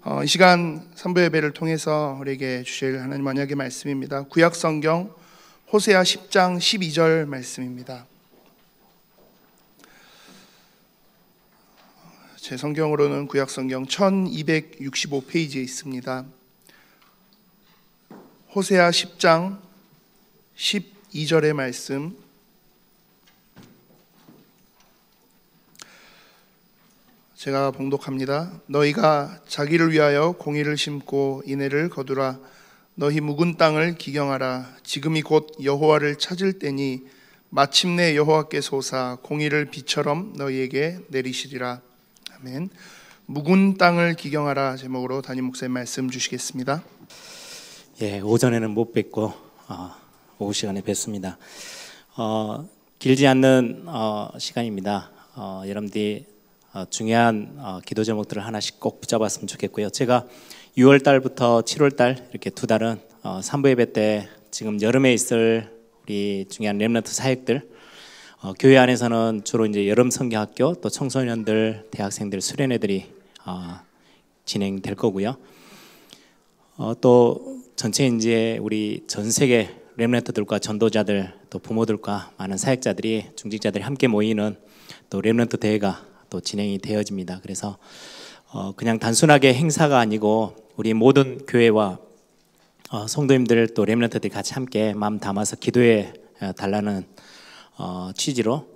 이 시간 선부 예배를 통해서 우리에게 주실 하나님 언약의 말씀입니다. 구약 성경 호세아 10장 12절 말씀입니다. 제 성경으로는 구약 성경 1265페이지에 있습니다. 호세아 10장 12절의 말씀, 제가 봉독합니다. 너희가 자기를 위하여 공의를 심고 인애를 거두라. 너희 묵은 땅을 기경하라. 지금이 곧 여호와를 찾을 때니 마침내 여호와께서 오사 공의를 비처럼 너희에게 내리시리라. 아멘. 묵은 땅을 기경하라 제목으로 담임 목사님 말씀 주시겠습니다. 예, 오전에는 못 뵙고 오후 시간에 뵙습니다. 길지 않는 시간입니다. 여러분들이 중요한 기도 제목들을 하나씩 꼭 붙잡았으면 좋겠고요. 제가 6월 달부터 7월 달 이렇게 두 달은 산부 예배 때 지금 여름에 있을 우리 중요한 렘넌트 사역들, 교회 안에서는 주로 이제 여름 성경학교, 또 청소년들, 대학생들, 수련회들이 진행될 거고요. 또 전체 이제 우리 전 세계 렘넌트들과 전도자들, 또 부모들과 많은 사역자들이, 중직자들이 함께 모이는 또 렘넌트 대회가 또 진행이 되어집니다. 그래서 그냥 단순하게 행사가 아니고 우리 모든 교회와 성도님들 또 렘넌트들이 같이 함께 마음 담아서 기도해 달라는 취지로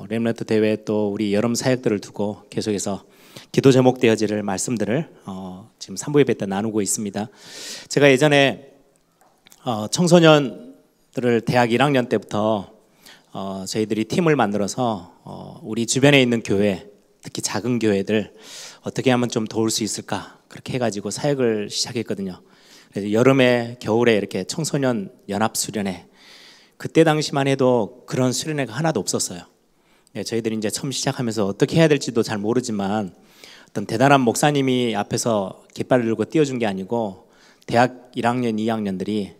렘넌트 대회 또 우리 여름 사역들을 두고 계속해서 기도 제목 되어질 말씀들을 지금 산부 예배 때 나누고 있습니다. 제가 예전에 청소년들을 대학 1학년 때부터 저희들이 팀을 만들어서 우리 주변에 있는 교회, 특히 작은 교회들 어떻게 하면 좀 도울 수 있을까, 그렇게 해가지고 사역을 시작했거든요. 그래서 여름에 겨울에 이렇게 청소년 연합 수련회, 그때 당시만 해도 그런 수련회가 하나도 없었어요. 저희들이 이제 처음 시작하면서 어떻게 해야 될지도 잘 모르지만 어떤 대단한 목사님이 앞에서 깃발을 들고 띄워준 게 아니고 대학 1학년, 2학년들이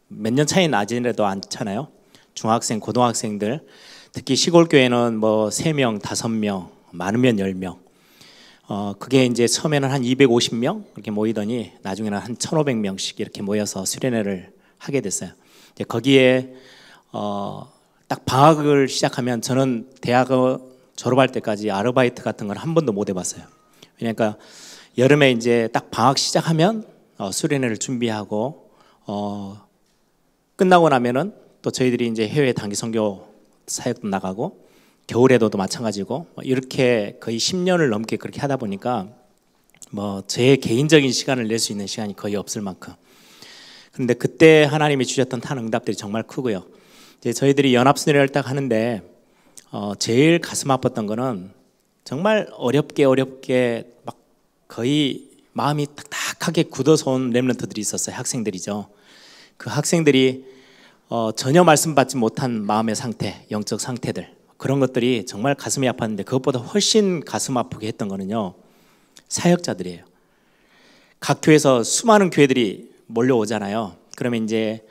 몇 년 차이 나지라도 않잖아요. 중학생, 고등학생들, 특히 시골 교회는 뭐 3명, 5명, 많으면 10명. 그게 이제 처음에는 한 250명 이렇게 모이더니 나중에는 한 1,500명씩 이렇게 모여서 수련회를 하게 됐어요. 이제 거기에 딱 방학을 시작하면, 저는 대학 졸업할 때까지 아르바이트 같은 걸 한 번도 못 해봤어요. 그러니까 여름에 이제 딱 방학 시작하면 수련회를 준비하고 끝나고 나면은 또 저희들이 이제 해외 단기 선교 사역도 나가고, 겨울에도 또 마찬가지고, 이렇게 거의 10년을 넘게 그렇게 하다 보니까 뭐 제 개인적인 시간을 낼 수 있는 시간이 거의 없을 만큼. 그런데 그때 하나님이 주셨던 탄 응답들이 정말 크고요. 이제 저희들이 연합수련회를 딱 하는데 제일 가슴 아팠던 거는 정말 어렵게 막 거의 마음이 딱딱하게 굳어서 온 렘넌트들이 있었어요. 학생들이죠. 그 학생들이 전혀 말씀받지 못한 마음의 상태, 영적 상태들, 그런 것들이 정말 가슴이 아팠는데, 그것보다 훨씬 가슴 아프게 했던 거는요, 사역자들이에요. 각 교회에서 수많은 교회들이 몰려오잖아요. 그러면 이제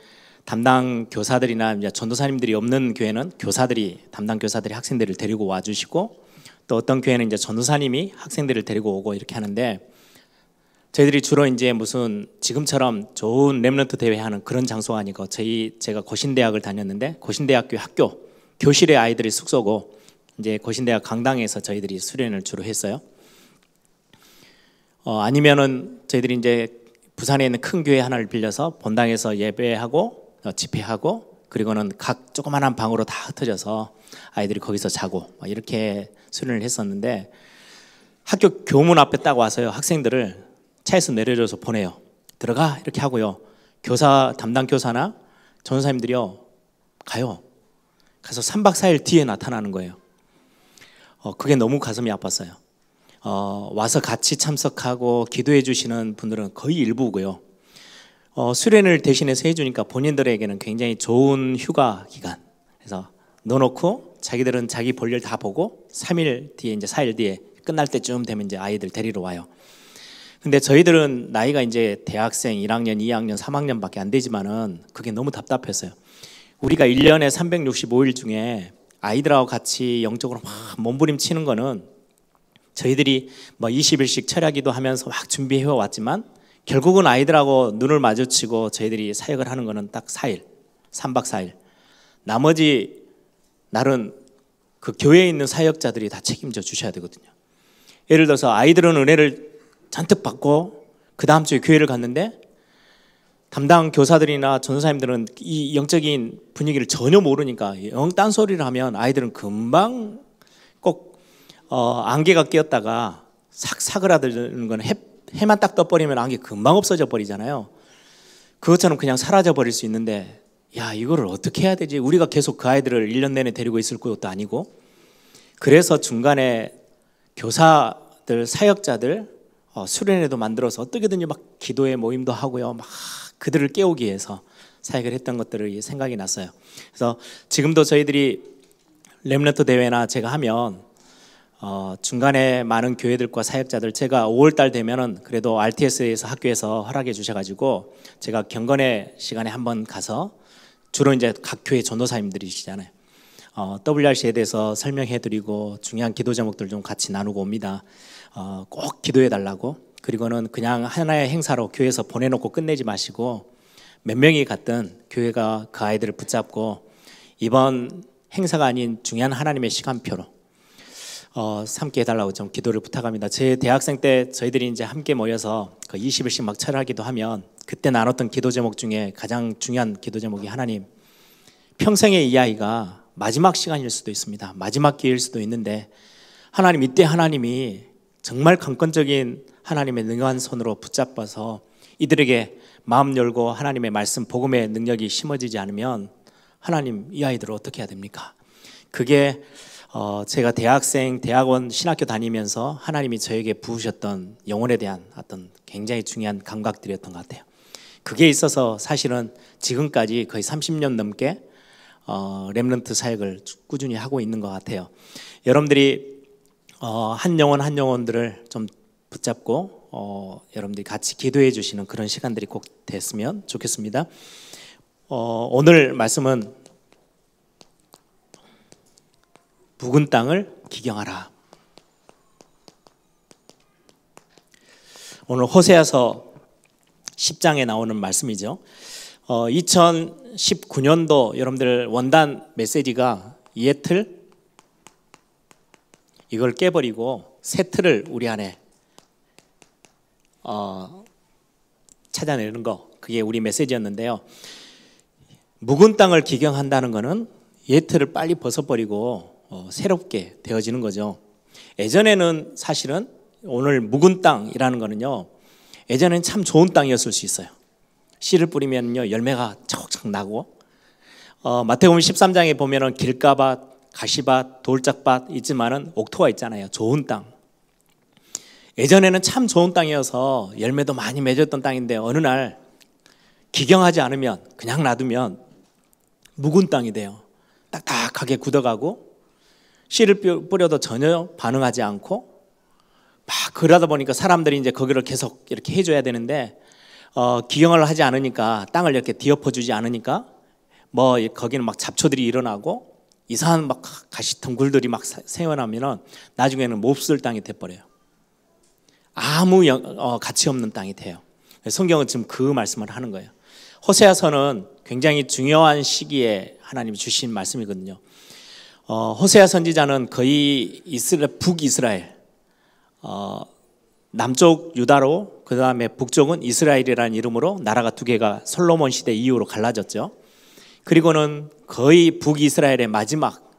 담당 교사들이나 이제 전도사님들이 없는 교회는 담당 교사들이 학생들을 데리고 와주시고, 또 어떤 교회는 이제 전도사님이 학생들을 데리고 오고 이렇게 하는데, 저희들이 주로 이제 무슨 지금처럼 좋은 렘넌트 대회 하는 그런 장소가 아니고, 제가 고신대학을 다녔는데 고신대학교 학교 교실의 아이들이 숙소고, 이제 고신대학 강당에서 저희들이 수련을 주로 했어요. 아니면은 저희들이 이제 부산에 있는 큰 교회 하나를 빌려서 본당에서 예배하고 집회하고, 그리고는 각 조그마한 방으로 다 흩어져서 아이들이 거기서 자고 이렇게 수련을 했었는데, 학교 교문 앞에 딱 와서요, 학생들을 차에서 내려줘서 보내요. 들어가 이렇게 하고요, 담당 교사나 전도사님들이요 가요. 가서 3박 4일 뒤에 나타나는 거예요. 그게 너무 가슴이 아팠어요. 와서 같이 참석하고 기도해 주시는 분들은 거의 일부고요. 수련을 대신해서 해주니까 본인들에게는 굉장히 좋은 휴가 기간. 그래서 넣어놓고 자기들은 자기 볼일 다 보고 3일 뒤에, 이제 4일 뒤에 끝날 때쯤 되면 이제 아이들 데리러 와요. 근데 저희들은 나이가 이제 대학생 1학년, 2학년, 3학년밖에 안 되지만은 그게 너무 답답했어요. 우리가 1년에 365일 중에 아이들하고 같이 영적으로 막 몸부림치는 거는 저희들이 뭐 20일씩 철야기도 하면서 막 준비해 왔지만 결국은 아이들하고 눈을 마주치고 저희들이 사역을 하는 거는 딱 4일, 3박 4일. 나머지 날은 그 교회에 있는 사역자들이 다 책임져 주셔야 되거든요. 예를 들어서 아이들은 은혜를 잔뜩 받고 그 다음 주에 교회를 갔는데 담당 교사들이나 전도사님들은 이 영적인 분위기를 전혀 모르니까 영 딴소리를 하면 아이들은 금방 꼭 안개가 끼었다가 싹 사그라드는 건 해만 딱 떠버리면 안개 금방 없어져 버리잖아요. 그것처럼 그냥 사라져 버릴 수 있는데 야, 이거를 어떻게 해야 되지? 우리가 계속 그 아이들을 1년 내내 데리고 있을 것도 아니고. 그래서 중간에 교사들, 사역자들 수련회도 만들어서 어떻게든지 막 기도의 모임도 하고요. 막 그들을 깨우기 위해서 사역을 했던 것들을 생각이 났어요. 그래서 지금도 저희들이 렘넌트 대회나 제가 하면 중간에 많은 교회들과 사역자들, 제가 5월달 되면은 그래도 RTS에서 학교에서 허락해 주셔가지고 제가 경건의 시간에 한번 가서 주로 이제 각 교회 전도사님들이시잖아요. WRC에 대해서 설명해드리고 중요한 기도 제목들 좀 같이 나누고 옵니다. 꼭 기도해 달라고. 그리고는 그냥 하나의 행사로 교회에서 보내놓고 끝내지 마시고 몇 명이 갔든 교회가 그 아이들을 붙잡고 이번 행사가 아닌 중요한 하나님의 시간표로 삼게 해달라고 좀 기도를 부탁합니다. 제 대학생 때 저희들이 이제 함께 모여서 그 20일씩 막 철하기도 하면 그때 나눴던 기도 제목 중에 가장 중요한 기도 제목이 하나님, 평생의 이 아이가 마지막 시간일 수도 있습니다. 마지막 기회일 수도 있는데 하나님, 이때 하나님이 정말 강권적인 하나님의 능한 손으로 붙잡아서 이들에게 마음 열고 하나님의 말씀, 복음의 능력이 심어지지 않으면 하나님, 이 아이들을 어떻게 해야 됩니까? 그게 제가 대학생, 대학원, 신학교 다니면서 하나님이 저에게 부으셨던 영혼에 대한 어떤 굉장히 중요한 감각들이었던 것 같아요. 그게 있어서 사실은 지금까지 거의 30년 넘게 렘넌트 사역을 꾸준히 하고 있는 것 같아요. 여러분들이 한 영혼 한 영혼들을 좀 붙잡고 여러분들이 같이 기도해 주시는 그런 시간들이 꼭 됐으면 좋겠습니다. 오늘 말씀은 묵은 땅을 기경하라. 오늘 호세아서 10장에 나오는 말씀이죠. 2019년도 여러분들 원단 메시지가 옛틀 이걸 깨버리고 새 틀을 우리 안에 찾아내는 거, 그게 우리 메시지였는데요. 묵은 땅을 기경한다는 것은 옛틀을 빨리 벗어버리고 새롭게 되어지는 거죠. 예전에는 사실은 오늘 묵은 땅이라는 거는요, 예전에는 참 좋은 땅이었을 수 있어요. 씨를 뿌리면요 열매가 차곡차곡 나고, 마태복음 13장에 보면은 길가밭, 가시밭, 돌짝밭 있지만은 옥토가 있잖아요. 좋은 땅. 예전에는 참 좋은 땅이어서 열매도 많이 맺었던 땅인데 어느 날 기경하지 않으면, 그냥 놔두면 묵은 땅이 돼요. 딱딱하게 굳어가고 씨를 뿌려도 전혀 반응하지 않고, 막 그러다 보니까 사람들이 이제 거기를 계속 이렇게 해줘야 되는데 기경을 하지 않으니까, 땅을 이렇게 뒤엎어주지 않으니까 뭐 거기는 막 잡초들이 일어나고 이상한 막 가시덩굴들이 막 생겨나면은 나중에는 몹쓸 땅이 돼버려요. 아무 가치 없는 땅이 돼요. 성경은 지금 그 말씀을 하는 거예요. 호세아서는 굉장히 중요한 시기에 하나님이 주신 말씀이거든요. 호세아 선지자는 거의 북이스라엘, 남쪽 유다로, 그 다음에 북쪽은 이스라엘이라는 이름으로 나라가 두 개가 솔로몬 시대 이후로 갈라졌죠. 그리고는 거의 북이스라엘의 마지막,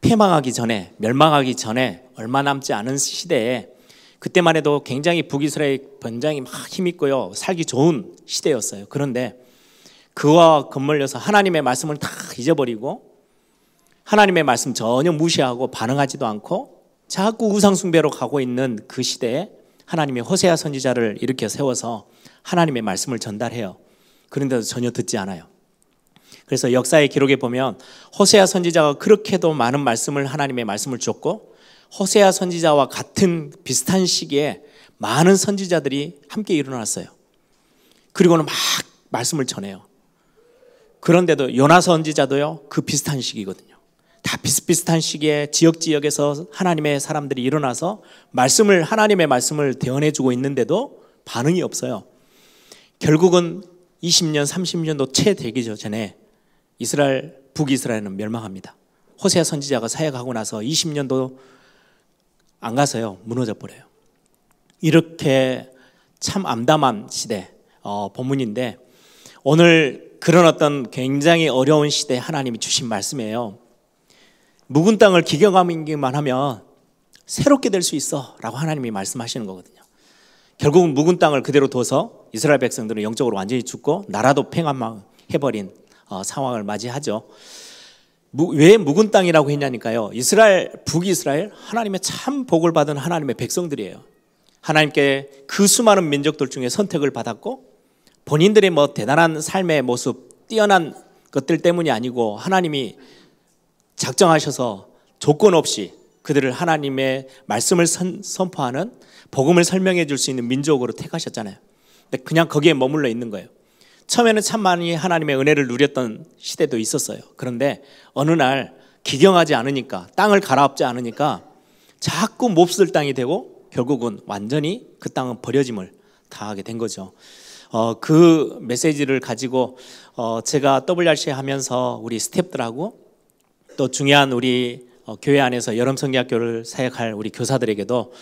패망하기 전에, 멸망하기 전에 얼마 남지 않은 시대에, 그때만 해도 굉장히 북이스라엘 굉장히 막 힘있고요, 살기 좋은 시대였어요. 그런데 그와 건물려서 하나님의 말씀을 다 잊어버리고 하나님의 말씀 전혀 무시하고 반응하지도 않고 자꾸 우상숭배로 가고 있는 그 시대에 하나님이 호세아 선지자를 일으켜 세워서 하나님의 말씀을 전달해요. 그런데도 전혀 듣지 않아요. 그래서 역사의 기록에 보면 호세아 선지자가 그렇게도 많은 말씀을, 하나님의 말씀을 줬고, 호세아 선지자와 같은 비슷한 시기에 많은 선지자들이 함께 일어났어요. 그리고는 막 말씀을 전해요. 그런데도 요나 선지자도요, 그 비슷한 시기거든요. 다 비슷비슷한 시기에 지역에서 하나님의 사람들이 일어나서 하나님의 말씀을 대언해주고 있는데도 반응이 없어요. 결국은 20년, 30년도 채 되기 전에 북이스라엘은 멸망합니다. 호세아 선지자가 사역하고 나서 20년도 안 가서요, 무너져 버려요. 이렇게 참 암담한 시대, 본문인데 오늘 그런 어떤 굉장히 어려운 시대에 하나님이 주신 말씀이에요. 묵은 땅을 기경하기만 하면 새롭게 될 수 있어 라고 하나님이 말씀하시는 거거든요. 결국은 묵은 땅을 그대로 둬서 이스라엘 백성들은 영적으로 완전히 죽고 나라도 팽함해버린 상황을 맞이하죠. 왜 묵은 땅이라고 했냐니까요, 북이스라엘 하나님의 참 복을 받은 하나님의 백성들이에요. 하나님께 그 수많은 민족들 중에 선택을 받았고 본인들의 대단한 삶의 모습, 뛰어난 것들 때문이 아니고 하나님이 작정하셔서 조건 없이 그들을 하나님의 말씀을 선포하는, 복음을 설명해 줄 수 있는 민족으로 택하셨잖아요. 근데 그냥 거기에 머물러 있는 거예요. 처음에는 참 많이 하나님의 은혜를 누렸던 시대도 있었어요. 그런데 어느 날 기경하지 않으니까, 땅을 갈아엎지 않으니까 자꾸 몹쓸 땅이 되고 결국은 완전히 그 땅은 버려짐을 당하게 된 거죠. 그 메시지를 가지고 제가 WRC 하면서 우리 스태프들하고 또 중요한 우리 교회 안에서 여름 성경학교를 사역할 우리 교사들에게도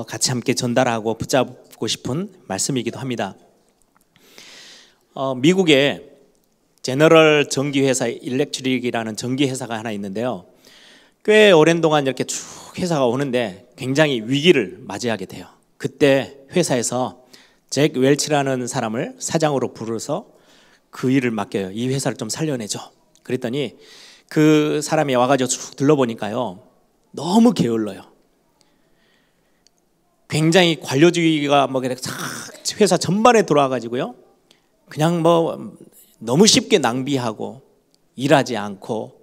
같이 함께 전달하고 붙잡고 싶은 말씀이기도 합니다. 미국에 제너럴 전기회사 일렉트릭이라는 전기회사가 하나 있는데요, 꽤 오랜 동안 이렇게 쭉 회사가 오는데 굉장히 위기를 맞이하게 돼요. 그때 회사에서 잭 웰치라는 사람을 사장으로 부르서 그 일을 맡겨요. 이 회사를 좀 살려내줘. 그랬더니 그 사람이 와가지고 쭉 둘러보니까요, 너무 게을러요. 굉장히 관료주의가 회사 전반에 돌아와가지고요, 그냥 너무 쉽게 낭비하고 일하지 않고,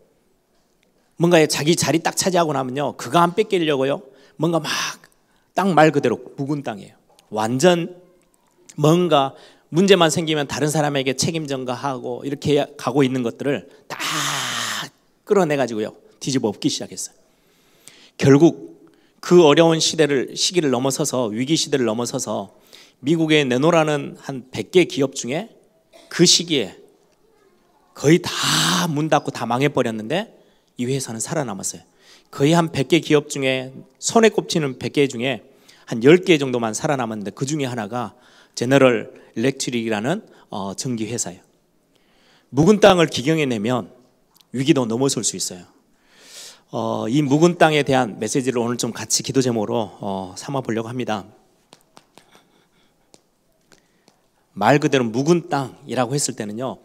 뭔가 자기 자리 딱 차지하고 나면요, 그거 안 뺏기려고요, 뭔가 땅 말 그대로 묵은 땅이에요. 완전 뭔가 문제만 생기면 다른 사람에게 책임 전가하고 이렇게 가고 있는 것들을 다 끌어내가지고요, 뒤집어 엎기 시작했어요. 결국 그 어려운 시기를 넘어서서, 위기 시대를 넘어서서 미국에 내노라는 한 100개 기업 중에 그 시기에 거의 다 문 닫고 다 망해버렸는데 이 회사는 살아남았어요. 거의 한 100개 기업 중에, 손에 꼽히는 100개 중에 한 10개 정도만 살아남았는데 그 중에 하나가 제너럴 일렉트릭이라는 전기회사예요. 묵은 땅을 기경해내면 위기도 넘어설 수 있어요. 이 묵은 땅에 대한 메시지를 오늘 좀 같이 기도 제목으로 삼아보려고 합니다. 말 그대로 묵은 땅이라고 했을 때는요,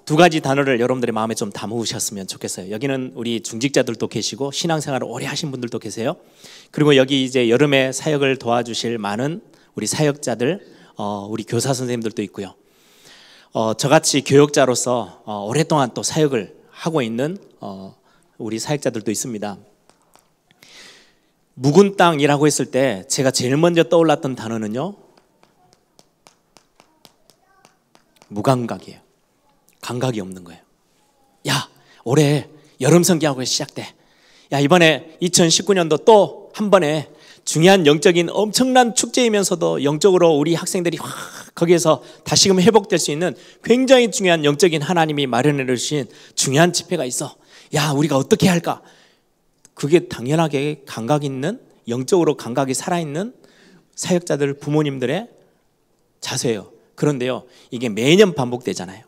두 가지 단어를 여러분들의 마음에 좀 담으셨으면 좋겠어요. 여기는 우리 중직자들도 계시고 신앙생활을 오래 하신 분들도 계세요. 그리고 여기 이제 여름에 사역을 도와주실 많은 우리 사역자들, 우리 교사 선생님들도 있고요. 저같이 교역자로서 오랫동안 또 사역을 하고 있는 우리 사역자들도 있습니다. 묵은 땅이라고 했을 때 제가 제일 먼저 떠올랐던 단어는요, 무감각이에요. 감각이 없는 거예요. 야, 올해 여름 성경학교가 시작돼. 야, 이번에 2019년도 또 한 번에 중요한 영적인 엄청난 축제이면서도 영적으로 우리 학생들이 거기에서 다시금 회복될 수 있는 굉장히 중요한 영적인 하나님이 마련해 주신 중요한 집회가 있어. 야, 우리가 어떻게 할까? 그게 당연하게 감각 있는, 영적으로 감각이 살아있는 사역자들, 부모님들의 자세예요. 그런데요, 이게 매년 반복되잖아요.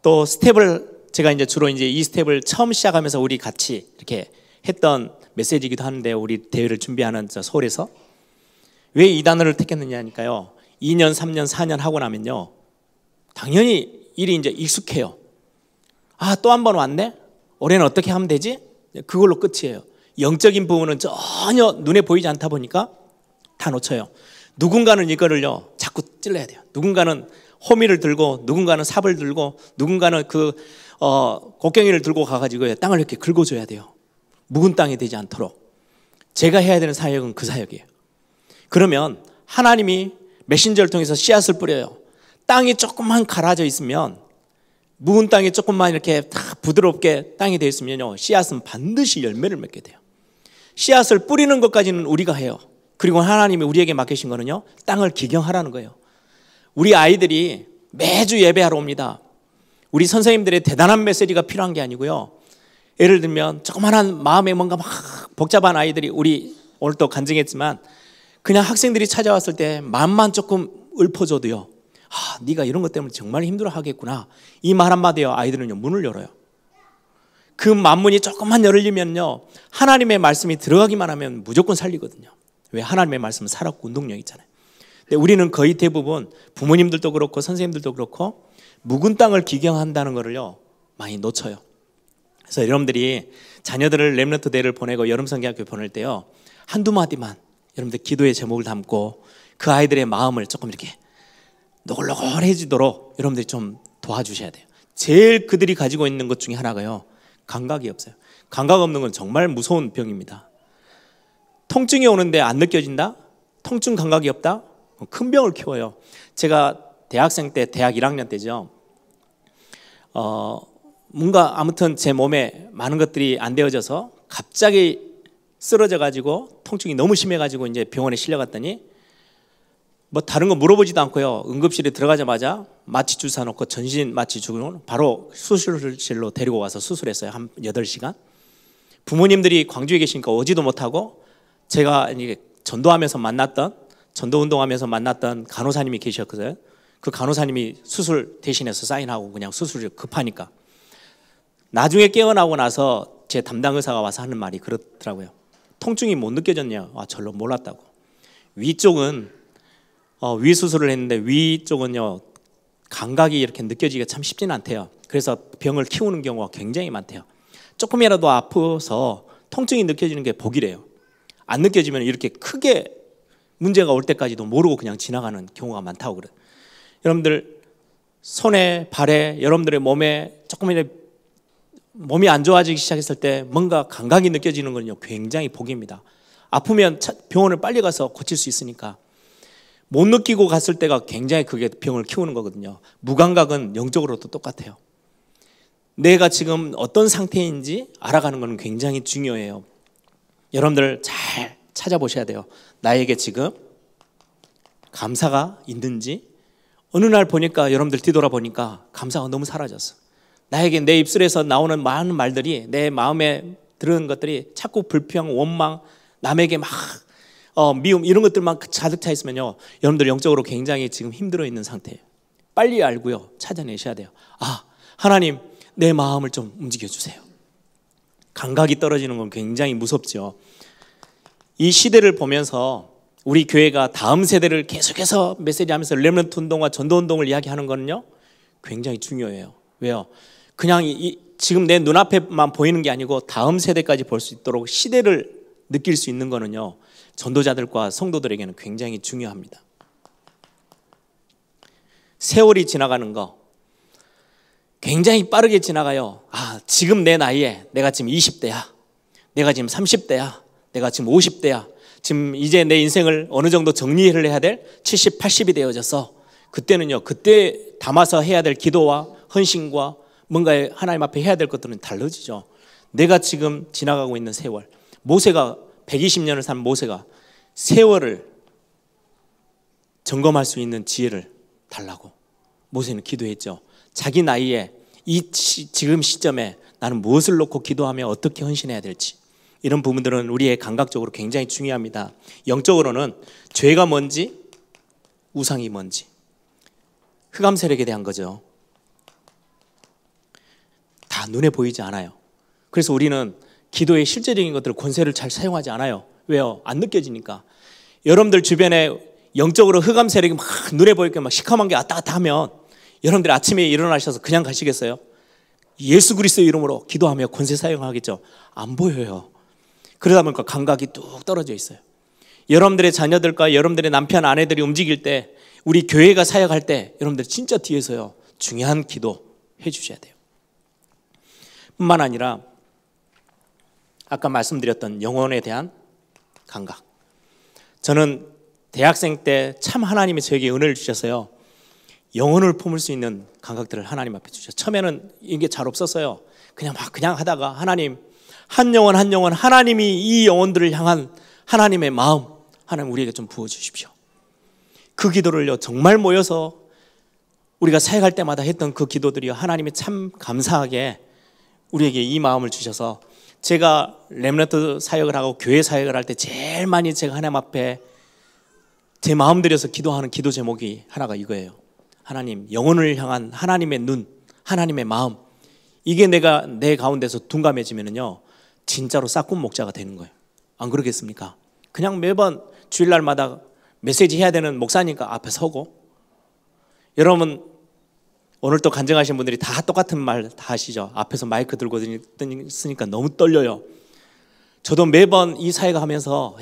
또 스텝을, 제가 이제 주로 이 스텝을 처음 시작하면서 우리 같이 이렇게 했던 메시지이기도 하는데, 우리 대회를 준비하는 서울에서 왜 이 단어를 택했느냐니까요, 2년, 3년, 4년 하고 나면요, 당연히 일이 이제 익숙해요. 또 한 번 왔네? 올해는 어떻게 하면 되지? 그걸로 끝이에요. 영적인 부분은 전혀 눈에 보이지 않다 보니까 다 놓쳐요. 누군가는 이거를요, 자꾸 찔러야 돼요. 누군가는 호미를 들고, 누군가는 삽을 들고, 누군가는 곡괭이를 들고 가가지고 땅을 이렇게 긁어줘야 돼요. 묵은 땅이 되지 않도록. 제가 해야 되는 사역은 그 사역이에요. 그러면 하나님이 메신저를 통해서 씨앗을 뿌려요. 땅이 조금만 갈아져 있으면 묵은 땅이 조금만 이렇게 딱 부드럽게 땅이 되어 있으면요, 씨앗은 반드시 열매를 맺게 돼요. 씨앗을 뿌리는 것까지는 우리가 해요. 그리고 하나님이 우리에게 맡기신 거는요, 땅을 기경하라는 거예요. 우리 아이들이 매주 예배하러 옵니다. 우리 선생님들의 대단한 메시지가 필요한 게 아니고요, 예를 들면 조그만한 마음에 뭔가 막 복잡한 아이들이, 우리 오늘 또 간증했지만 그냥 학생들이 찾아왔을 때 마음만 조금 읊어줘도요, 네가 이런 것 때문에 정말 힘들어 하겠구나, 이 말 한마디요, 아이들은요 문을 열어요. 그 만문이 조금만 열리면요, 하나님의 말씀이 들어가기만 하면 무조건 살리거든요. 왜? 하나님의 말씀은 살았고 운동력 있잖아요. 근데 우리는 거의 대부분 부모님들도 그렇고 선생님들도 그렇고 묵은 땅을 기경한다는 거를요 많이 놓쳐요. 그래서 여러분들이 자녀들을 렘넌트 대를 보내고 여름 성경학교 보낼 때요, 한두 마디만 여러분들 기도의 제목을 담고 그 아이들의 마음을 조금 이렇게 노골노골해지도록 여러분들이 좀 도와주셔야 돼요. 제일 그들이 가지고 있는 것 중에 하나가요, 감각이 없어요. 감각 없는 건 정말 무서운 병입니다. 통증이 오는데 안 느껴진다? 통증 감각이 없다? 큰 병을 키워요. 제가 대학생 때, 대학 1학년 때죠, 뭔가 아무튼 제 몸에 많은 것들이 안 되어져서 갑자기 쓰러져 가지고 통증이 너무 심해 가지고 이제 병원에 실려갔더니 뭐 다른 거 물어보지도 않고요, 응급실에 들어가자마자 마취 주사 놓고 전신 마취 주고 바로 수술실로 데리고 와서 수술했어요. 한 8시간. 부모님들이 광주에 계시니까 오지도 못하고, 제가 이제 전도하면서 만났던, 전도 운동하면서 만났던 간호사님이 계셨거든요. 그 간호사님이 수술 대신해서 사인하고 그냥 수술이 급하니까. 나중에 깨어나고 나서 제 담당 의사가 와서 하는 말이 그렇더라고요. 통증이 못 느껴졌냐? 절로 몰랐다고. 위쪽은 위 수술을 했는데 위쪽은요 감각이 이렇게 느껴지기가 참 쉽지는 않대요. 그래서 병을 키우는 경우가 굉장히 많대요. 조금이라도 아파서 통증이 느껴지는 게 복이래요. 안 느껴지면 이렇게 크게 문제가 올 때까지도 모르고 그냥 지나가는 경우가 많다고 그래요. 여러분들 손에 발에 여러분들의 몸에 조금이라도 몸이 안 좋아지기 시작했을 때 뭔가 감각이 느껴지는 건요 굉장히 복입니다. 아프면 병원을 빨리 가서 고칠 수 있으니까. 못 느끼고 갔을 때가 굉장히 그게 병을 키우는 거거든요. 무감각은 영적으로도 똑같아요. 내가 지금 어떤 상태인지 알아가는 건 굉장히 중요해요. 여러분들 잘 찾아보셔야 돼요. 나에게 지금 감사가 있는지. 어느 날 보니까, 여러분들 뒤돌아보니까 감사가 너무 사라졌어. 나에게 내 입술에서 나오는 많은 말들이, 내 마음에 들은 것들이 자꾸 불평, 원망, 남에게 막 미움, 이런 것들만 가득 차 있으면요 여러분들 영적으로 굉장히 지금 힘들어 있는 상태예요. 빨리 알고요 찾아내셔야 돼요. 하나님, 내 마음을 좀 움직여 주세요. 감각이 떨어지는 건 굉장히 무섭죠. 이 시대를 보면서 우리 교회가 다음 세대를 계속해서 메시지하면서 렘넌트 운동과 전도 운동을 이야기하는 거는요 굉장히 중요해요. 왜요? 그냥 지금 내 눈앞에만 보이는 게 아니고 다음 세대까지 볼 수 있도록 시대를 느낄 수 있는 거는요 전도자들과 성도들에게는 굉장히 중요합니다. 세월이 지나가는 거 굉장히 빠르게 지나가요. 지금 내 나이에, 내가 지금 20대야, 내가 지금 30대야, 내가 지금 50대야, 지금 이제 내 인생을 어느 정도 정리를 해야 될 70, 80이 되어졌어. 그때는요, 그때 담아서 해야 될 기도와 헌신과 뭔가 하나님 앞에 해야 될 것들은 달라지죠. 내가 지금 지나가고 있는 세월, 모세가 120년을 산 모세가 세월을 점검할 수 있는 지혜를 달라고 모세는 기도했죠. 자기 나이에 지금 시점에 나는 무엇을 놓고 기도하며 어떻게 헌신해야 될지, 이런 부분들은 우리의 감각적으로 굉장히 중요합니다. 영적으로는 죄가 뭔지, 우상이 뭔지, 흑암 세력에 대한 거죠. 다 눈에 보이지 않아요. 그래서 우리는 기도의 실제적인 것들, 권세를 잘 사용하지 않아요. 왜요? 안 느껴지니까. 여러분들 주변에 영적으로 흑암 세력이 막 눈에 보이게 막 시커먼 게 왔다 갔다 하면 여러분들 아침에 일어나셔서 그냥 가시겠어요? 예수 그리스도의 이름으로 기도하며 권세 사용하겠죠? 안 보여요. 그러다 보니까 감각이 뚝 떨어져 있어요. 여러분들의 자녀들과 여러분들의 남편, 아내들이 움직일 때, 우리 교회가 사역할 때 여러분들 진짜 뒤에서요 중요한 기도 해주셔야 돼요. 뿐만 아니라 아까 말씀드렸던 영혼에 대한 감각. 저는 대학생 때 참 하나님이 저에게 은혜를 주셔서요, 영혼을 품을 수 있는 감각들을 하나님 앞에 주셔. 처음에는 이게 잘 없었어요. 그냥 하다가 하나님, 한 영혼 한 영혼, 하나님이 이 영혼들을 향한 하나님의 마음, 하나님 우리에게 좀 부어주십시오. 그 기도를요, 정말 모여서 우리가 사역할 때마다 했던 그 기도들이요, 하나님이 참 감사하게 우리에게 이 마음을 주셔서, 제가 렘넌트 사역을 하고 교회 사역을 할 때 제일 많이 제가 하나님 앞에 제 마음 들여서 기도하는 기도 제목이 하나가 이거예요. 하나님, 영혼을 향한 하나님의 눈, 하나님의 마음, 이게 내가 내 가운데서 둔감해지면요 진짜로 싹군 목자가 되는 거예요. 안 그러겠습니까? 그냥 매번 주일날마다 메시지 해야 되는 목사니까 앞에 서고, 여러분 오늘 또 간증하신 분들이 다 똑같은 말 다 하시죠. 앞에서 마이크 들고 있으니까 너무 떨려요. 저도 매번 이 사회가 하면서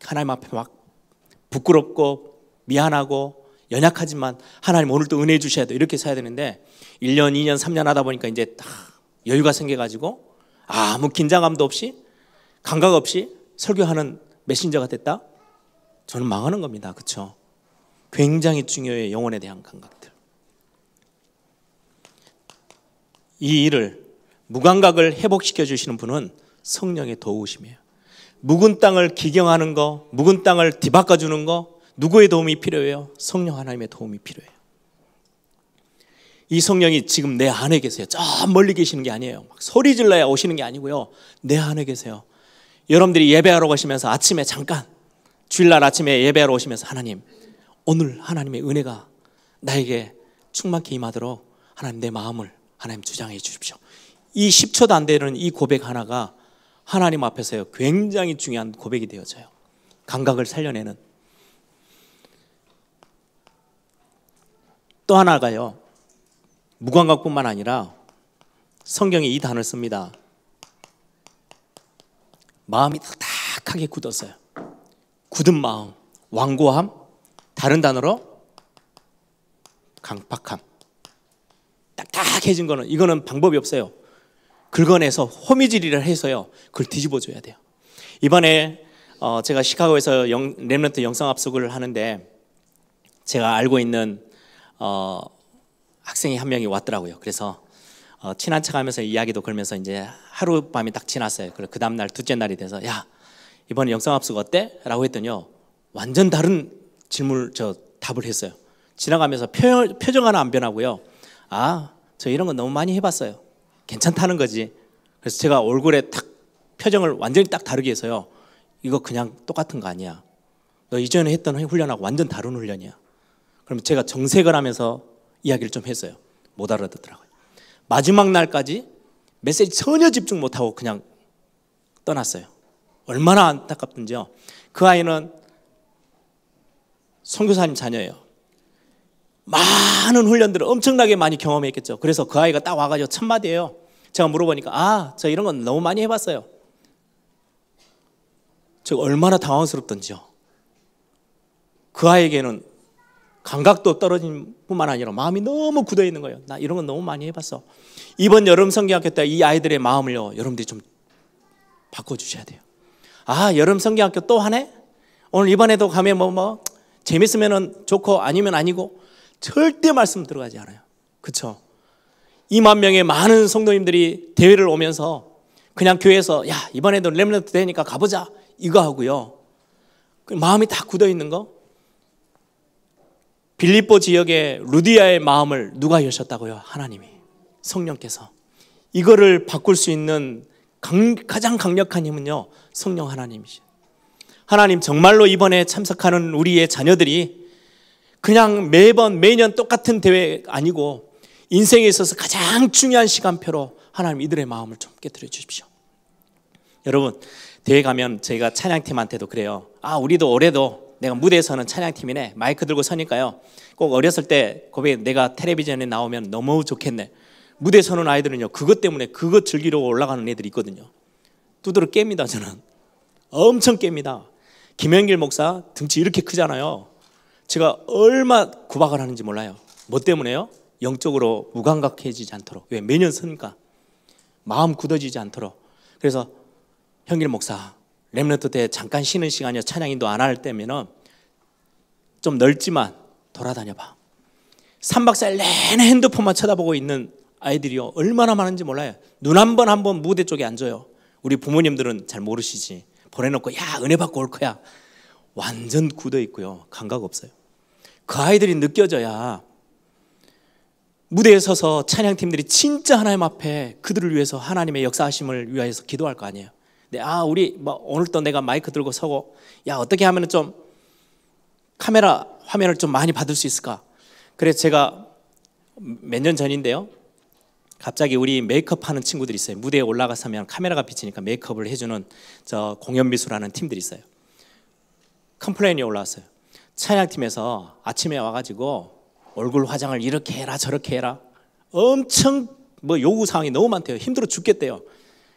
하나님 앞에 막 부끄럽고 미안하고 연약하지만 하나님 오늘 또 은혜 주셔야 돼, 이렇게 서야 되는데 1년, 2년, 3년 하다 보니까 이제 다 여유가 생겨가지고 아무 긴장감도 없이 감각 없이 설교하는 메신저가 됐다? 저는 망하는 겁니다. 그렇죠? 굉장히 중요해요. 영혼에 대한 감각들. 이 일을, 무감각을 회복시켜 주시는 분은 성령의 도우심이에요. 묵은 땅을 기경하는 거, 묵은 땅을 뒤바꿔 주는 거, 누구의 도움이 필요해요? 성령 하나님의 도움이 필요해요. 이 성령이 지금 내 안에 계세요. 저 멀리 계시는 게 아니에요. 막 소리 질러야 오시는 게 아니고요, 내 안에 계세요. 여러분들이 예배하러 가시면서 아침에 잠깐, 주일날 아침에 예배하러 오시면서 하나님, 오늘 하나님의 은혜가 나에게 충만케 임하도록 하나님 내 마음을 하나님 주장해 주십시오. 이 10초도 안 되는 이 고백 하나가 하나님 앞에서요 굉장히 중요한 고백이 되어져요. 감각을 살려내는. 또 하나가요, 무감각뿐만 아니라 성경에 이 단어를 씁니다. 마음이 딱딱하게 굳었어요. 굳은 마음, 완고함, 다른 단어로 강팍함. 딱딱해진 거는, 이거는 방법이 없어요. 긁어내서 호미질이를 해서요 그걸 뒤집어줘야 돼요. 이번에 제가 시카고에서 렘넌트 영성합숙을 하는데 제가 알고 있는 학생이 한 명이 왔더라고요. 그래서 친한 척하면서 이야기도 걸면서 이제 하룻밤이 딱 지났어요. 그 다음 날 둘째 날이 돼서, 야, 이번에 영성합숙 어때? 라고 했더니요 완전 다른 질문을 답을 했어요. 지나가면서 표정 하나 안 변하고요, 아, 저 이런 거 너무 많이 해봤어요. 괜찮다는 거지. 그래서 제가 얼굴에 딱 표정을 완전히 딱 다르게 해서요, 이거 그냥 똑같은 거 아니야. 너 이전에 했던 훈련하고 완전 다른 훈련이야. 그럼 제가 정색을 하면서 이야기를 좀 했어요. 못 알아듣더라고요. 마지막 날까지 메시지 전혀 집중 못하고 그냥 떠났어요. 얼마나 안타깝던지요. 그 아이는 선교사님 자녀예요. 많은 훈련들을 엄청나게 많이 경험했겠죠. 그래서 그 아이가 딱 와가지고 첫 마디예요. 제가 물어보니까, 아, 저 이런 건 너무 많이 해봤어요. 저 얼마나 당황스럽던지요. 그 아이에게는 감각도 떨어진 뿐만 아니라 마음이 너무 굳어 있는 거예요. 나 이런 건 너무 많이 해봤어. 이번 여름 성경학교 때 이 아이들의 마음을요 여러분들이 좀 바꿔주셔야 돼요. 아, 여름 성경학교 또 하네? 오늘 이번에도 가면 뭐 재밌으면 좋고 아니면 아니고 절대 말씀 들어가지 않아요. 그렇죠? 2만 명의 많은 성도님들이 대회를 오면서 그냥 교회에서, 야, 이번에도 렘넌트 되니까 가보자, 이거 하고요, 마음이 다 굳어 있는 거. 빌립보 지역의 루디아의 마음을 누가 여셨다고요? 하나님이, 성령께서. 이거를 바꿀 수 있는 가장 강력한 힘은요 성령 하나님이시죠. 하나님, 정말로 이번에 참석하는 우리의 자녀들이 그냥 매년 똑같은 대회 아니고 인생에 있어서 가장 중요한 시간표로 하나님 이들의 마음을 좀 깨뜨려 주십시오. 여러분, 대회 가면 저희가 찬양팀한테도 그래요. 아, 우리도 올해도 내가 무대에서는 찬양팀이네, 마이크 들고 서니까요, 꼭 어렸을 때 고백, 내가 텔레비전에 나오면 너무 좋겠네. 무대에 서는 아이들은요 그것 때문에 그것 즐기려고 올라가는 애들이 있거든요. 두드러 깹니다. 저는 엄청 깹니다. 김현길 목사 등치 이렇게 크잖아요. 제가 얼마 구박을 하는지 몰라요. 뭐 때문에요? 영적으로 무감각해지지 않도록. 왜? 매년 서니까 마음 굳어지지 않도록. 그래서 현길 목사, 렘넌트 때 잠깐 쉬는 시간이요, 찬양 인도 안 할 때면은 좀 넓지만 돌아다녀봐. 3박 4일 내내 핸드폰만 쳐다보고 있는 아이들이요 얼마나 많은지 몰라요. 눈 한 번 무대 쪽에 앉아요. 우리 부모님들은 잘 모르시지. 보내놓고 야 은혜 받고 올 거야. 완전 굳어 있고요. 감각 없어요. 그 아이들이 느껴져야 무대에 서서 찬양팀들이 진짜 하나님 앞에 그들을 위해서 하나님의 역사하심을 위하여서 기도할 거 아니에요. 근데 우리 오늘 또 내가 마이크 들고 서고 야 어떻게 하면 좀 카메라 화면을 좀 많이 받을 수 있을까? 그래서 제가 몇 년 전인데요. 갑자기 우리 메이크업 하는 친구들이 있어요. 무대에 올라가서면 카메라가 비치니까 메이크업을 해주는 저 공연미술하는 팀들이 있어요. 컴플레인이 올라왔어요. 찬양팀에서 아침에 와가지고 얼굴 화장을 이렇게 해라 저렇게 해라 엄청 요구사항이 너무 많대요. 힘들어 죽겠대요.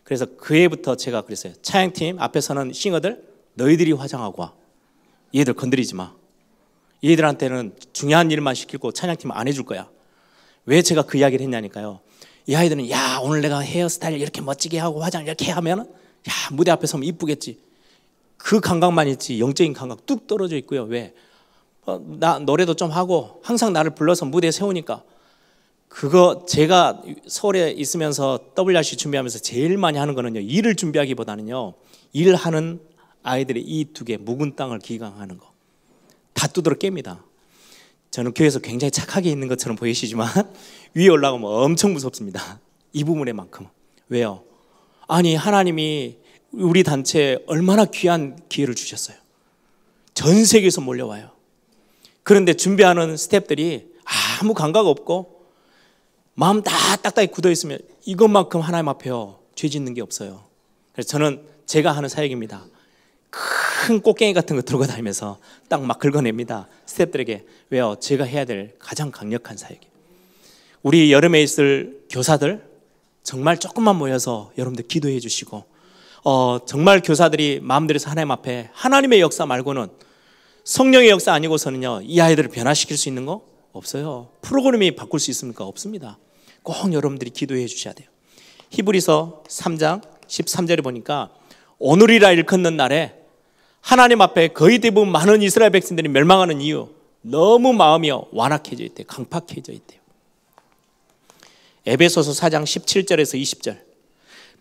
그래서 그 해부터 제가 그랬어요. 찬양팀 앞에 서는 싱어들 너희들이 화장하고 와. 얘들 건드리지 마. 얘들한테는 중요한 일만 시키고 찬양팀 안 해줄 거야. 왜 제가 그 이야기를 했냐니까요. 이 아이들은 야 오늘 내가 헤어스타일 이렇게 멋지게 하고 화장 이렇게 하면 야 무대 앞에 서면 이쁘겠지. 그 감각만 있지 영적인 감각 뚝 떨어져 있고요. 왜? 나 노래도 좀 하고 항상 나를 불러서 무대에 세우니까 그거 제가 서울에 있으면서 WRC 준비하면서 제일 많이 하는 거는요. 일을 준비하기보다는요. 일하는 아이들의 이 두 개 묵은 땅을 기강하는 거. 다 두드러 깹니다. 저는 교회에서 굉장히 착하게 있는 것처럼 보이시지만 위에 올라가면 엄청 무섭습니다. 이 부분에만큼. 왜요? 아니 하나님이 우리 단체에 얼마나 귀한 기회를 주셨어요. 전 세계에서 몰려와요. 그런데 준비하는 스태프들이 아무 감각 없고 마음 다 딱딱히 굳어 있으면 이것만큼 하나님 앞에요 죄 짓는 게 없어요. 그래서 저는 제가 하는 사역입니다. 큰 꽃갱이 같은 거 들고 다니면서 딱 막 긁어냅니다. 스태프들에게. 왜요? 제가 해야 될 가장 강력한 사역이에요. 우리 여름에 있을 교사들 정말 조금만 모여서 여러분들 기도해 주시고 정말 교사들이 마음들에서 하나님 앞에 하나님의 역사 말고는 성령의 역사 아니고서는요 이 아이들을 변화시킬 수 있는 거 없어요. 프로그램이 바꿀 수 있습니까? 없습니다. 꼭 여러분들이 기도해 주셔야 돼요. 히브리서 3장 13절에 보니까 오늘이라 일컫는 날에 하나님 앞에 거의 대부분 많은 이스라엘 백성들이 멸망하는 이유 너무 마음이 완악해져 있대요. 강팍해져 있대요. 에베소서 4장 17절에서 20절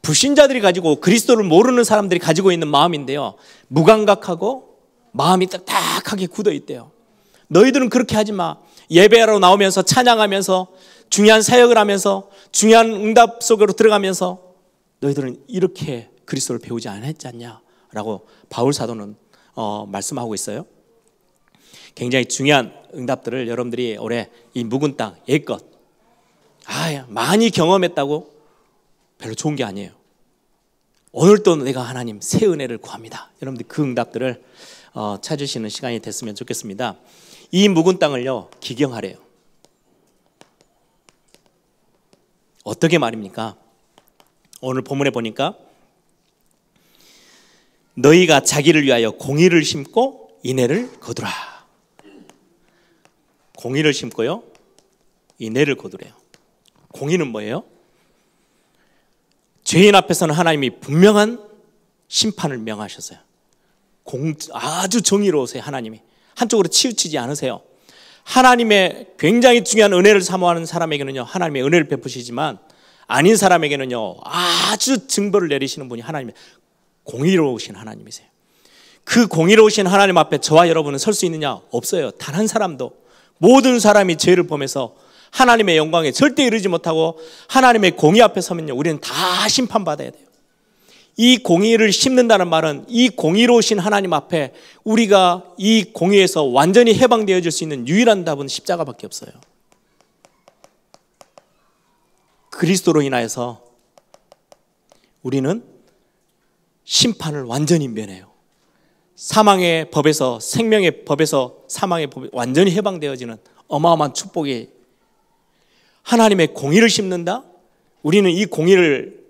불신자들이 가지고 그리스도를 모르는 사람들이 가지고 있는 마음인데요 무감각하고 마음이 딱딱하게 굳어 있대요. 너희들은 그렇게 하지 마. 예배하러 나오면서 찬양하면서 중요한 사역을 하면서 중요한 응답 속으로 들어가면서 너희들은 이렇게 그리스도를 배우지 않았지 않냐 라고 바울 사도는 말씀하고 있어요. 굉장히 중요한 응답들을 여러분들이 올해 이 묵은 땅 옛것 많이 경험했다고 별로 좋은 게 아니에요. 오늘도 내가 하나님 새 은혜를 구합니다. 여러분들 그 응답들을 찾으시는 시간이 됐으면 좋겠습니다. 이 묵은 땅을요 기경하래요. 어떻게 말입니까? 오늘 본문에 보니까 너희가 자기를 위하여 공의를 심고 인애를 거두라. 공의를 심고요 인애를 거두래요. 공의는 뭐예요? 죄인 앞에서는 하나님이 분명한 심판을 명하셨어요. 아주 정의로우세요. 하나님이 한쪽으로 치우치지 않으세요. 하나님의 굉장히 중요한 은혜를 사모하는 사람에게는요 하나님의 은혜를 베푸시지만 아닌 사람에게는요 아주 징벌을 내리시는 분이 하나님의 공의로우신 하나님이세요. 그 공의로우신 하나님 앞에 저와 여러분은 설 수 있느냐? 없어요. 단 한 사람도. 모든 사람이 죄를 범해서 하나님의 영광에 절대 이르지 못하고 하나님의 공의 앞에 서면요 우리는 다 심판받아야 돼요. 이 공의를 심는다는 말은 이 공의로우신 하나님 앞에 우리가 이 공의에서 완전히 해방되어질 수 있는 유일한 답은 십자가밖에 없어요. 그리스도로 인하여서 우리는 심판을 완전히 면해요. 사망의 법에서 생명의 법에서 사망의 법에 완전히 해방되어지는 어마어마한 축복이 하나님의 공의를 심는다? 우리는 이 공의를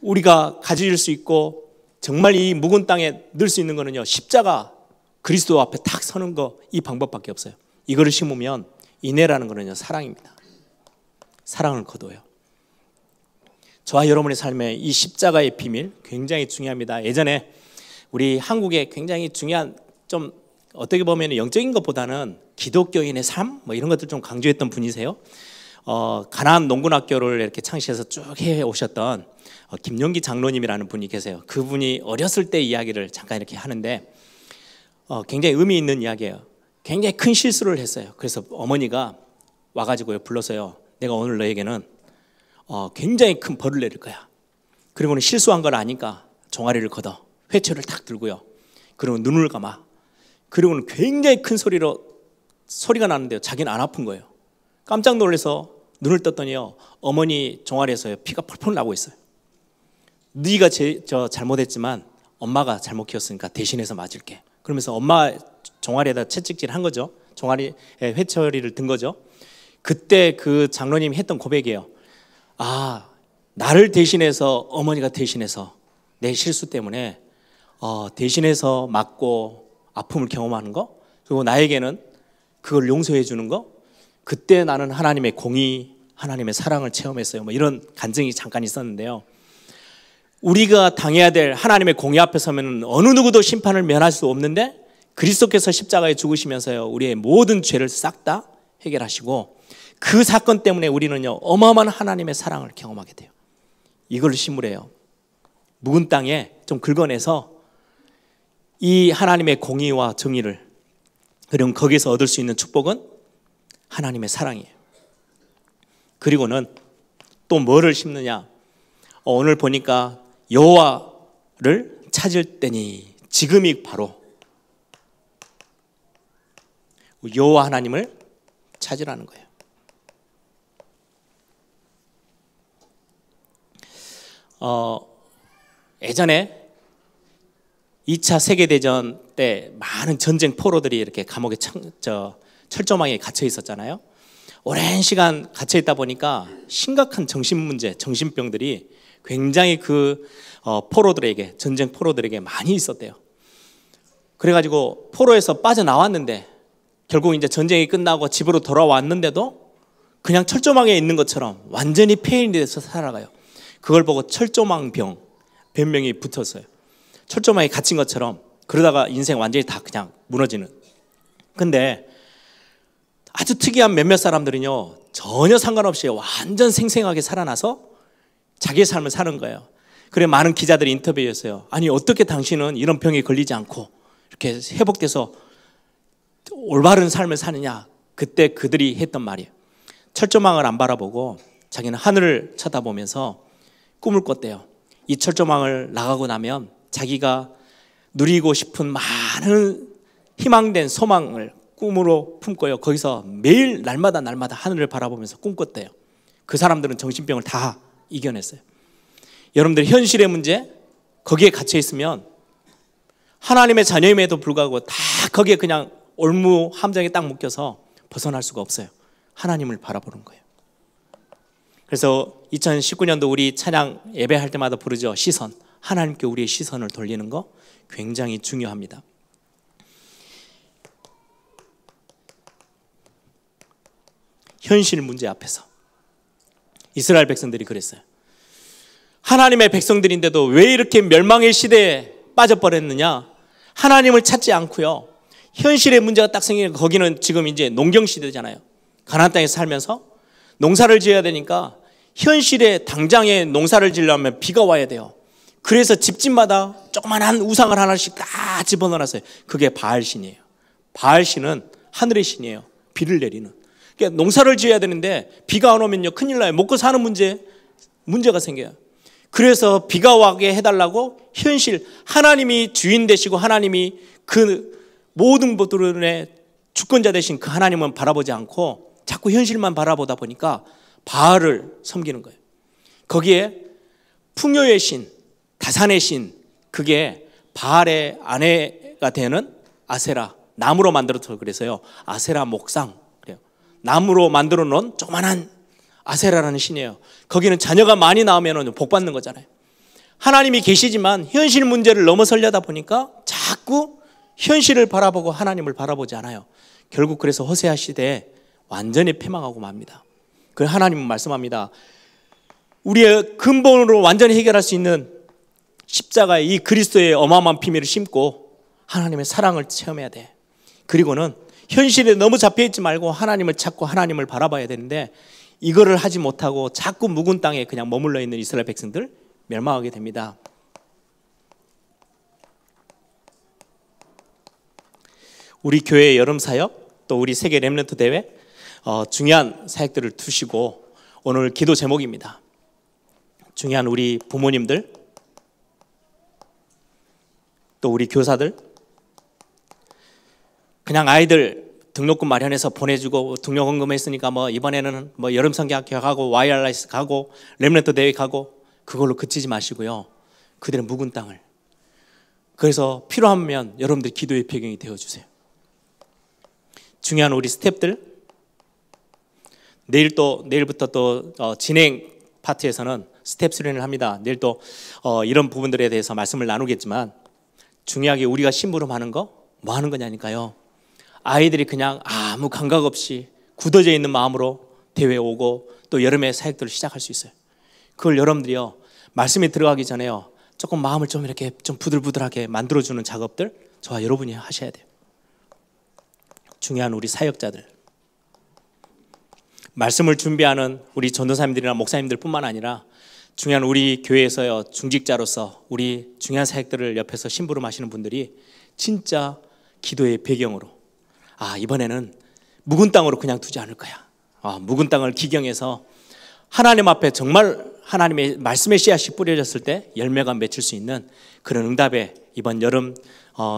우리가 가질 수 있고 정말 이 묵은 땅에 넣을 수 있는 거는요 십자가 그리스도 앞에 탁 서는 거 이 방법밖에 없어요. 이거를 심으면 인애라는 거는요 사랑입니다. 사랑을 거둬요. 저와 여러분의 삶에 이 십자가의 비밀 굉장히 중요합니다. 예전에 우리 한국에 굉장히 중요한 좀 어떻게 보면 영적인 것보다는 기독교인의 삶 뭐 이런 것들 좀 강조했던 분이세요. 가나안 농군학교를 이렇게 창시해서 쭉 해 오셨던 김용기 장로님이라는 분이 계세요. 그분이 어렸을 때 이야기를 잠깐 이렇게 하는데 굉장히 의미 있는 이야기예요. 굉장히 큰 실수를 했어요. 그래서 어머니가 와가지고요 불러서요, 내가 오늘 너에게는 굉장히 큰 벌을 내릴 거야. 그리고는 실수한 걸 아니까 종아리를 걷어 회초를 탁 들고요, 그리고 눈을 감아. 그리고는 굉장히 큰 소리가 나는데요, 자기는 안 아픈 거예요. 깜짝 놀라서 눈을 떴더니요, 어머니 종아리에서 피가 펄펄 나고 있어요. 네가 저 잘못했지만 엄마가 잘못 키웠으니까 대신해서 맞을게. 그러면서 엄마 종아리에다 채찍질 한 거죠. 종아리에 회초리를 든 거죠. 그때 그 장로님이 했던 고백이에요. 아, 나를 대신해서, 어머니가 대신해서 내 실수 때문에 대신해서 맞고 아픔을 경험하는 거, 그리고 나에게는 그걸 용서해 주는 거, 그때 나는 하나님의 공의, 하나님의 사랑을 체험했어요. 뭐 이런 간증이 잠깐 있었는데요. 우리가 당해야 될 하나님의 공의 앞에 서면 어느 누구도 심판을 면할 수 없는데, 그리스도께서 십자가에 죽으시면서요, 우리의 모든 죄를 싹 다 해결하시고, 그 사건 때문에 우리는요 어마어마한 하나님의 사랑을 경험하게 돼요. 이걸 심으래요. 묵은 땅에 좀 긁어내서 이 하나님의 공의와 정의를, 그리고 거기서 얻을 수 있는 축복은 하나님의 사랑이에요. 그리고는 또 뭐를 심느냐, 오늘 보니까 여호와를 찾을 때니, 지금이 바로 여호와 하나님을 찾으라는 거예요. 예전에 2차 세계대전 때 많은 전쟁 포로들이 이렇게 감옥에 철조망에 gat혀 있었잖아요. 오랜 시간 갇혀 있다 보니까 심각한 정신 문제, 정신병들이 굉장히 그 포로들에게, 전쟁 포로들에게 많이 있었대요. 그래가지고 포로에서 빠져나왔는데, 결국 이제 전쟁이 끝나고 집으로 돌아왔는데도 그냥 철조망에 있는 것처럼 완전히 폐인이 돼서 살아가요. 그걸 보고 철조망병 별명이 붙었어요. 철조망에 갇힌 것처럼, 그러다가 인생 완전히 다 그냥 무너지는. 근데 아주 특이한 몇몇 사람들은요, 전혀 상관없이 완전 생생하게 살아나서 자기의 삶을 사는 거예요. 그래 많은 기자들이 인터뷰했어요. 아니 어떻게 당신은 이런 병에 걸리지 않고 이렇게 회복돼서 올바른 삶을 사느냐. 그때 그들이 했던 말이에요. 철조망을 안 바라보고 자기는 하늘을 쳐다보면서 꿈을 꿨대요. 이 철조망을 나가고 나면 자기가 누리고 싶은 많은 희망된 소망을 꿈으로 품고요, 거기서 매일 날마다 하늘을 바라보면서 꿈꿨대요. 그 사람들은 정신병을 다 이겨냈어요. 여러분들 현실의 문제, 거기에 갇혀 있으면 하나님의 자녀임에도 불구하고 다 거기에 그냥 올무 함정에 딱 묶여서 벗어날 수가 없어요. 하나님을 바라보는 거예요. 그래서 2019년도 우리 찬양 예배할 때마다 부르죠. 시선, 하나님께 우리의 시선을 돌리는 거 굉장히 중요합니다. 현실 문제 앞에서 이스라엘 백성들이 그랬어요. 하나님의 백성들인데도 왜 이렇게 멸망의 시대에 빠져버렸느냐. 하나님을 찾지 않고요, 현실의 문제가 딱 생기니까, 거기는 지금 이제 농경 시대잖아요. 가나안 땅에 살면서 농사를 지어야 되니까 현실에 당장에 농사를 지으려면 비가 와야 돼요. 그래서 집집마다 조그만한 우상을 하나씩 다 집어넣어놨어요. 그게 바알신이에요. 바알신은 하늘의 신이에요. 비를 내리는. 그러니까 농사를 지어야 되는데 비가 안 오면요 큰일 나요. 먹고 사는 문제가 생겨요. 그래서 비가 와게 해달라고 현실, 하나님이 주인 되시고 하나님이 그 모든 것들의 주권자 되신 그 하나님은 바라보지 않고 자꾸 현실만 바라보다 보니까 바알을 섬기는 거예요. 거기에 풍요의 신, 다산의 신, 그게 바알의 아내가 되는 아세라, 나무로 만들어서 그래서요 아세라 목상, 그래요. 나무로 만들어 놓은 조그만한 아세라라는 신이에요. 거기는 자녀가 많이 나오면 복 받는 거잖아요. 하나님이 계시지만 현실 문제를 넘어서려다 보니까 자꾸 현실을 바라보고 하나님을 바라보지 않아요. 결국 그래서 호세아 시대에 완전히 패망하고 맙니다. 그 하나님은 말씀합니다. 우리의 근본으로 완전히 해결할 수 있는 십자가의 이 그리스도의 어마어마한 비밀을 심고 하나님의 사랑을 체험해야 돼. 그리고는 현실에 너무 잡혀있지 말고 하나님을 찾고 하나님을 바라봐야 되는데 이거를 하지 못하고 자꾸 묵은 땅에 그냥 머물러 있는 이스라엘 백성들 멸망하게 됩니다. 우리 교회의 여름 사역, 또 우리 세계 렘넌트 대회 중요한 사역들을 두시고 오늘 기도 제목입니다. 중요한 우리 부모님들, 또 우리 교사들, 그냥 아이들 등록금 마련해서 보내주고 등록금 했으니까 뭐 이번에는 뭐 여름 성경학교 가고 YRS 가고 렘넌트 대회 가고 그걸로 그치지 마시고요. 그들의 묵은 땅을, 그래서 필요하면 여러분들 기도의 배경이 되어주세요. 중요한 우리 스태프들, 내일부터 또 진행 파트에서는 스텝 수련을 합니다. 내일 또 이런 부분들에 대해서 말씀을 나누겠지만 중요하게 우리가 심부름하는 거 뭐 하는 거냐니까요. 아이들이 그냥 아무 감각 없이 굳어져 있는 마음으로 대회에 오고 또 여름에 사역들을 시작할 수 있어요. 그걸 여러분들이요, 말씀에 들어가기 전에요, 조금 마음을 좀 이렇게 좀 부들부들하게 만들어주는 작업들 저와 여러분이 하셔야 돼요. 중요한 우리 사역자들, 말씀을 준비하는 우리 전도사님들이나 목사님들 뿐만 아니라 중요한 우리 교회에서요, 중직자로서 우리 중요한 사역들을 옆에서 심부름하시는 분들이 진짜 기도의 배경으로, 이번에는 묵은 땅으로 그냥 두지 않을 거야. 묵은 땅을 기경해서 하나님 앞에 정말 하나님의 말씀의 씨앗이 뿌려졌을 때 열매가 맺힐 수 있는 그런 응답의 이번 여름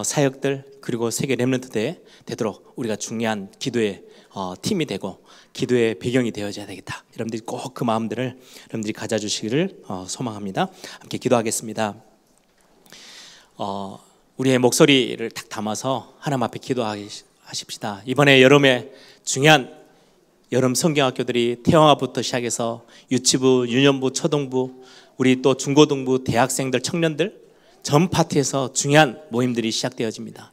사역들, 그리고 세계 렘넌트 대회 되도록 우리가 중요한 기도의 팀이 되고 기도의 배경이 되어져야 되겠다. 여러분들이 꼭 그 마음들을 여러분들이 가져주시기를 소망합니다. 함께 기도하겠습니다. 우리의 목소리를 딱 담아서 하나님 앞에 기도하십시다. 이번에 여름에 중요한 여름 성경학교들이 태영아부터 시작해서 유치부, 유년부, 초등부, 우리 또 중고등부, 대학생들, 청년들 전 파트에서 중요한 모임들이 시작되어집니다.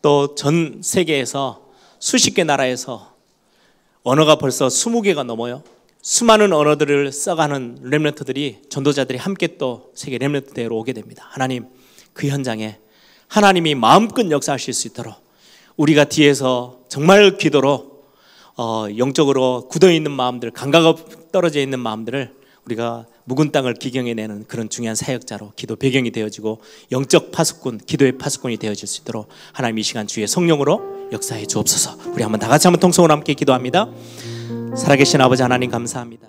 또 전 세계에서 수십 개 나라에서 언어가 벌써 20개가 넘어요. 수많은 언어들을 써가는 렘넌트들이, 전도자들이 함께 또 세계 렘넌트 대회로 오게 됩니다. 하나님, 그 현장에 하나님이 마음껏 역사하실 수 있도록 우리가 뒤에서 정말 기도로 영적으로 굳어있는 마음들, 감각 떨어져 있는 마음들을 우리가 묵은 땅을 기경해내는 그런 중요한 사역자로 기도 배경이 되어지고 영적 파수꾼, 기도의 파수꾼이 되어질 수 있도록 하나님 이 시간 주의 성령으로 역사해 주옵소서. 우리 한번 다 같이 한번 통성으로 함께 기도합니다. 살아계신 아버지 하나님 감사합니다.